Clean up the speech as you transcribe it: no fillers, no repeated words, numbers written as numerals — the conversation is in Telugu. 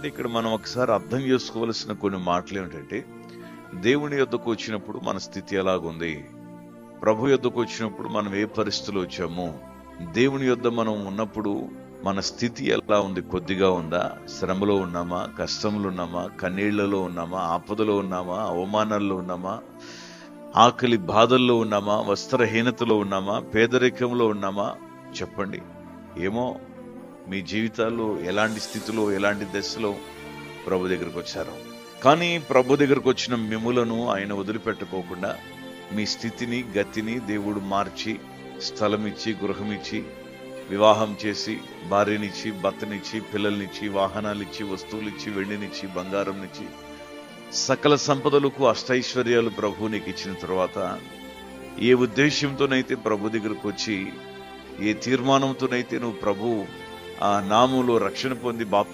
అంటే ఇక్కడ మనం ఒకసారి అర్థం చేసుకోవలసిన కొన్ని మాటలు ఏమిటంటే, దేవుని యొద్దకు వచ్చినప్పుడు మన స్థితి ఎలాగుంది, ప్రభు యొద్దకు వచ్చినప్పుడు మనం ఏ పరిస్థితులు వచ్చాము, దేవుని యొద్ద మనం ఉన్నప్పుడు మన స్థితి ఎలా ఉంది, కొద్దిగా ఉందా, శ్రమలో ఉన్నామా, కష్టంలో ఉన్నామా, కన్నీళ్లలో ఉన్నామా, ఆపదలో ఉన్నామా, అవమానాల్లో ఉన్నామా, ఆకలి బాధల్లో ఉన్నామా, వస్త్రహీనతలో ఉన్నామా, పేదరికంలో ఉన్నామా? చెప్పండి. ఏమో మీ జీవితాల్లో ఎలాంటి స్థితిలో, ఎలాంటి దశలో ప్రభు దగ్గరకు వచ్చారు. కానీ ప్రభు దగ్గరకు వచ్చిన మిమ్ములను ఆయన వదిలిపెట్టుకోకుండా మీ స్థితిని, గతిని దేవుడు మార్చి, స్థలమిచ్చి, గృహమిచ్చి, వివాహం చేసి, భార్యనిచ్చి, భర్తనిచ్చి, పిల్లల్నిచ్చి, వాహనాలిచ్చి, వస్తువులిచ్చి, వెండినిచ్చి, బంగారంనిచ్చి, సకల సంపదలకు అష్టైశ్వర్యాలు ప్రభు నీకు ఇచ్చిన తర్వాత, ఏ ఉద్దేశంతోనైతే ప్రభు దగ్గరకు వచ్చి, ఏ తీర్మానంతోనైతే నువ్వు ప్రభు ఆ నామంలో రక్షణ పొంది బాప్తి